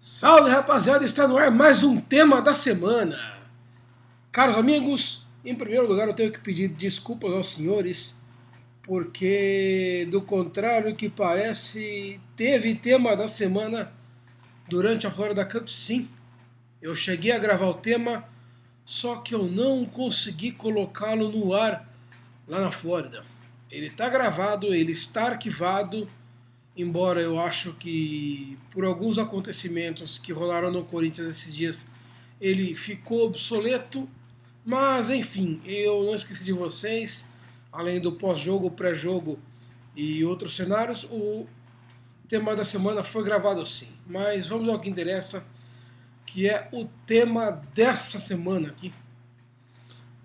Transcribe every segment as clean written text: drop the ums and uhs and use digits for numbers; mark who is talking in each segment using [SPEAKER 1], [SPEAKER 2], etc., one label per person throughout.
[SPEAKER 1] Salve, rapaziada, está no ar mais um tema da semana. Caros amigos, em primeiro lugar eu tenho que pedir desculpas aos senhores, porque do contrário que parece, teve tema da semana durante a Florida Cup, sim. Eu cheguei a gravar o tema, só que eu não consegui colocá-lo no ar lá na Flórida. Ele está gravado, ele está arquivado, embora eu acho que por alguns acontecimentos que rolaram no Corinthians esses dias ele ficou obsoleto, mas enfim, eu não esqueci de vocês, além do pós-jogo, pré-jogo e outros cenários, o tema da semana foi gravado sim, mas vamos ao que interessa, que é o tema dessa semana aqui.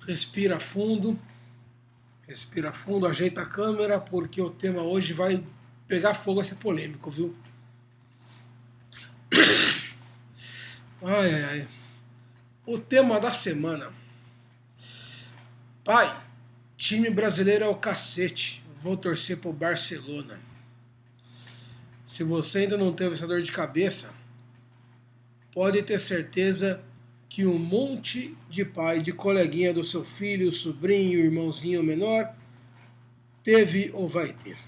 [SPEAKER 1] Respira fundo, ajeita a câmera, porque o tema hoje vai pegar fogo, vai ser polêmico, viu? Ai, ai, ai. O tema da semana. Pai, time brasileiro é o cacete. Vou torcer pro Barcelona. Se você ainda não teve essa dor de cabeça, pode ter certeza que um monte de pai, de coleguinha do seu filho, sobrinho, irmãozinho menor, teve ou vai ter.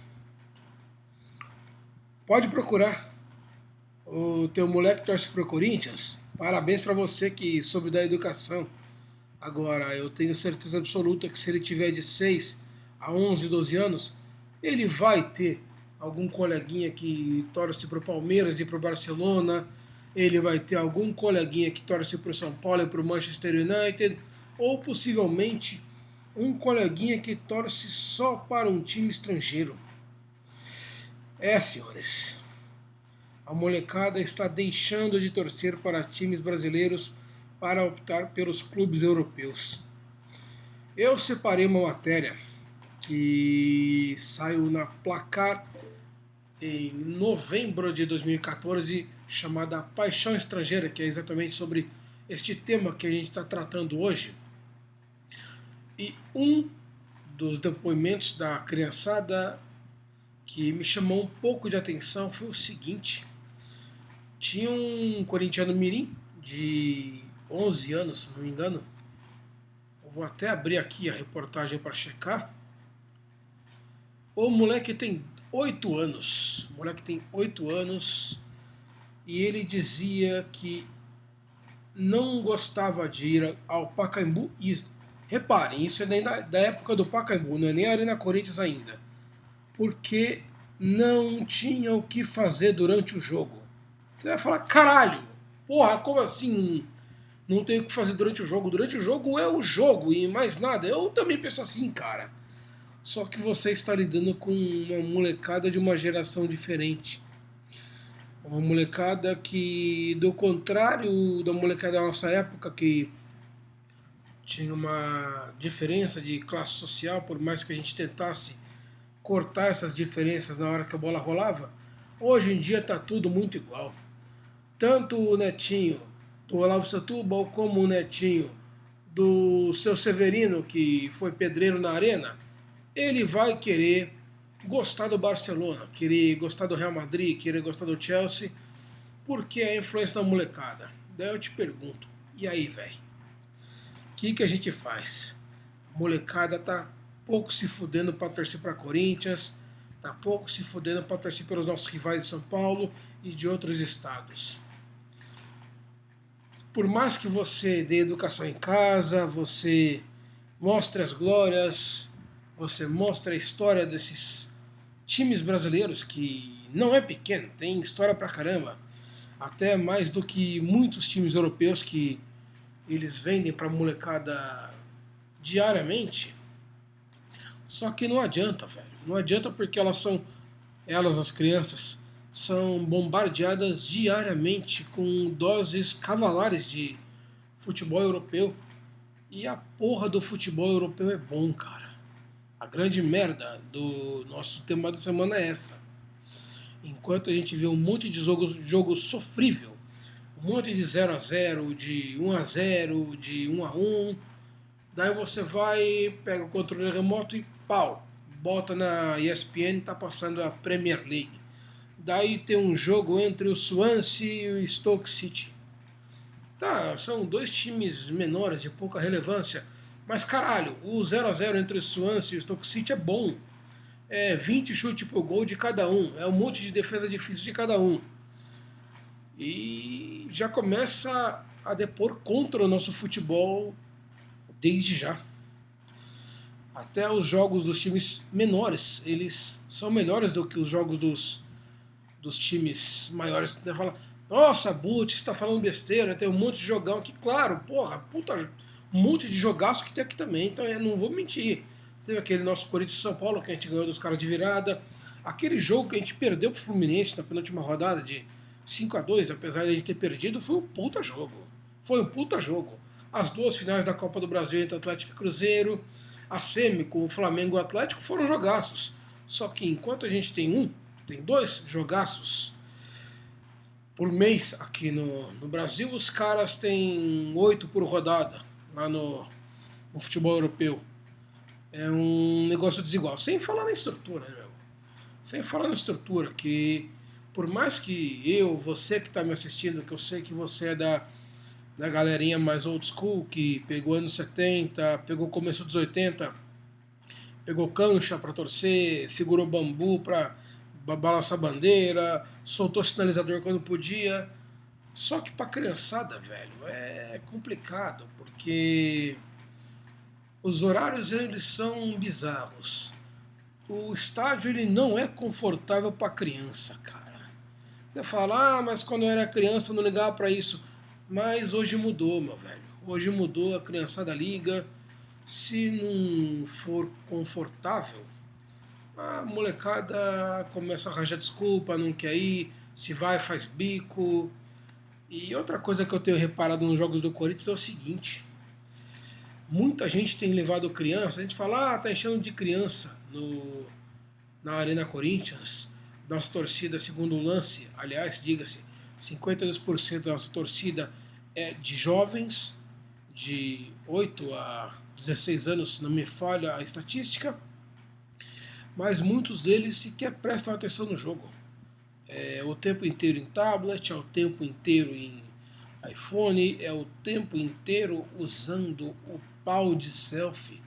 [SPEAKER 1] Pode procurar. O teu moleque torce pro Corinthians. Parabéns para você que soube da educação. Agora, eu tenho certeza absoluta que se ele tiver de 6 a 11, 12 anos, ele vai ter algum coleguinha que torce para o Palmeiras e para o Barcelona, ele vai ter algum coleguinha que torce para o São Paulo e para o Manchester United, ou possivelmente um coleguinha que torce só para um time estrangeiro. Senhores, a molecada está deixando de torcer para times brasileiros para optar pelos clubes europeus. Eu separei uma matéria que saiu na Placar em novembro de 2014, chamada Paixão Estrangeira, que é exatamente sobre este tema que a gente está tratando hoje. E um dos depoimentos da criançada que me chamou um pouco de atenção foi o seguinte: tinha um corintiano mirim de 11 anos, se não me engano. Eu vou até abrir aqui a reportagem para checar. O moleque tem 8 anos. O moleque tem 8 anos e ele dizia que não gostava de ir ao Pacaembu. E reparem, isso é da época do Pacaembu, não é nem a Arena Corinthians ainda. Porque não tinha o que fazer durante o jogo. Você vai falar, caralho, porra, como assim não tem o que fazer durante o jogo? Durante o jogo é o jogo e mais nada. Eu também penso assim, cara. Só que você está lidando com uma molecada de uma geração diferente. Uma molecada que, do contrário da molecada da nossa época, que tinha uma diferença de classe social, por mais que a gente tentasse cortar essas diferenças na hora que a bola rolava, hoje em dia está tudo muito igual. Tanto o netinho do Olavo Setúbal como o netinho do seu Severino, que foi pedreiro na arena, ele vai querer gostar do Barcelona, querer gostar do Real Madrid, querer gostar do Chelsea, porque é a influência da molecada. Daí eu te pergunto, e aí, velho? O que a gente faz? A molecada tá pouco se fudendo para torcer para Corinthians, tá pouco se fudendo para torcer pelos nossos rivais de São Paulo e de outros estados. Por mais que você dê educação em casa, você mostre as glórias, você mostre a história desses times brasileiros, que não é pequeno, tem história pra caramba, até mais do que muitos times europeus que eles vendem pra molecada diariamente. Só que não adianta, velho. Não adianta porque elas, as crianças, são bombardeadas diariamente com doses cavalares de futebol europeu. E a porra do futebol europeu é bom, cara. A grande merda do nosso tema da semana é essa. Enquanto a gente vê um monte de jogo sofrível, um monte de 0-0, de 1-0, de 1-1, daí você vai, pega o controle remoto e pau, bota na ESPN, tá passando a Premier League. Daí tem um jogo entre o Swansea e o Stoke City. Tá, são dois times menores, de pouca relevância. Mas caralho, o 0 a 0 entre o Swansea e o Stoke City é bom. É 20 chutes pro gol de cada um. É um monte de defesa difícil de cada um. E já começa a depor contra o nosso futebol desde já. Até os jogos dos times menores, eles são melhores do que os jogos dos times maiores. Você fala, nossa, Butch, você tá falando besteira, tem um monte de jogão aqui. Claro, porra, puta, um monte de jogaço que tem aqui também, então eu não vou mentir. Teve aquele nosso Corinthians São Paulo, que a gente ganhou dos caras de virada. Aquele jogo que a gente perdeu pro Fluminense na penúltima rodada de 5 a 2, apesar de a gente ter perdido, foi um puta jogo. Foi um puta jogo. As duas finais da Copa do Brasil entre Atlético e Cruzeiro, a semi com o Flamengo e o Atlético foram jogaços. Só que enquanto a gente tem dois jogaços por mês aqui no Brasil, os caras têm 8 por rodada lá no futebol europeu. É um negócio desigual. Sem falar na estrutura, né, meu? Sem falar na estrutura, que por mais que você que está me assistindo, que eu sei que você é da galerinha mais old school, que pegou anos 70, pegou começo dos 80, pegou cancha para torcer, segurou bambu para balançar bandeira, soltou sinalizador quando podia. Só que para criançada, velho, é complicado, porque os horários eles são bizarros. O estádio ele não é confortável para criança, cara. Você fala, mas quando eu era criança eu não ligava para isso. Mas hoje mudou, meu velho. Hoje mudou, a criançada liga. Se não for confortável, a molecada começa a arranjar desculpa, não quer ir. Se vai, faz bico. E outra coisa que eu tenho reparado nos jogos do Corinthians é o seguinte. Muita gente tem levado criança. A gente fala, tá enchendo de criança na Arena Corinthians. Nossa torcida, segundo o lance, aliás, diga-se, 52% da nossa torcida é de jovens, de 8 a 16 anos, se não me falha a estatística, mas muitos deles sequer prestam atenção no jogo. É o tempo inteiro em tablet, é o tempo inteiro em iPhone, é o tempo inteiro usando o pau de selfie.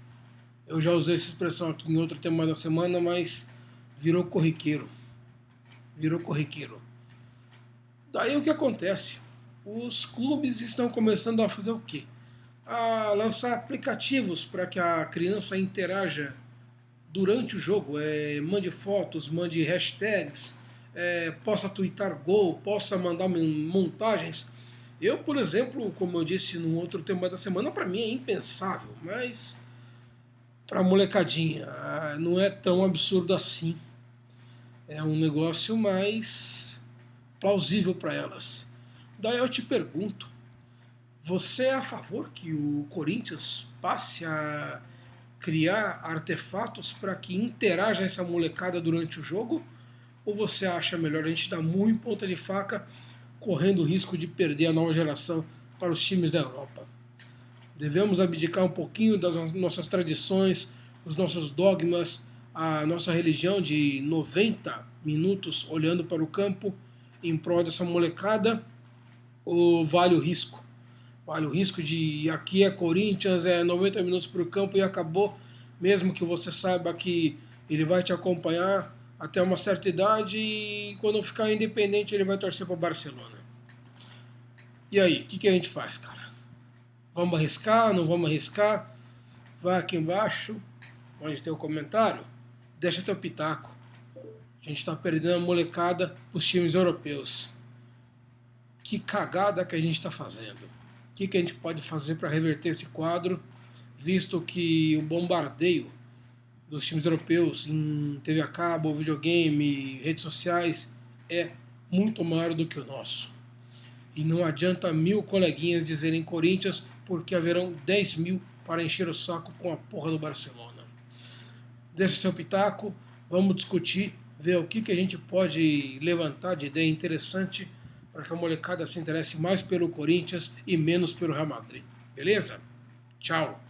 [SPEAKER 1] Eu já usei essa expressão aqui em outro tema da semana, mas virou corriqueiro. Virou corriqueiro. Daí o que acontece? Os clubes estão começando a fazer o quê? A lançar aplicativos para que a criança interaja durante o jogo. Mande fotos, mande hashtags, possa twittar gol, possa mandar montagens. Eu, por exemplo, como eu disse no outro tema da semana, para mim é impensável, mas para a molecadinha não é tão absurdo assim. É um negócio mais plausível para elas. Daí eu te pergunto, você é a favor que o Corinthians passe a criar artefatos para que interaja essa molecada durante o jogo? Ou você acha melhor a gente dar muito em ponta de faca, correndo o risco de perder a nova geração para os times da Europa? Devemos abdicar um pouquinho das nossas tradições, os nossos dogmas, a nossa religião de 90 minutos olhando para o campo em prol dessa molecada, ou vale o risco? Vale o risco de aqui é Corinthians, 90 minutos para o campo e acabou, mesmo que você saiba que ele vai te acompanhar até uma certa idade e quando ficar independente ele vai torcer para o Barcelona. E aí, o que a gente faz, cara? Vamos arriscar, não vamos arriscar? Vai aqui embaixo, onde tem o comentário, deixa teu pitaco. A gente está perdendo a molecada para os times europeus. Que cagada que a gente está fazendo. O que a gente pode fazer para reverter esse quadro, visto que o bombardeio dos times europeus em TV a cabo, videogame, redes sociais é muito maior do que o nosso. E não adianta 1000 coleguinhas dizerem Corinthians, porque haverão 10.000 para encher o saco com a porra do Barcelona. Deixa seu pitaco, vamos discutir, ver o que a gente pode levantar de ideia interessante para que a molecada se interesse mais pelo Corinthians e menos pelo Real Madrid. Beleza? Tchau!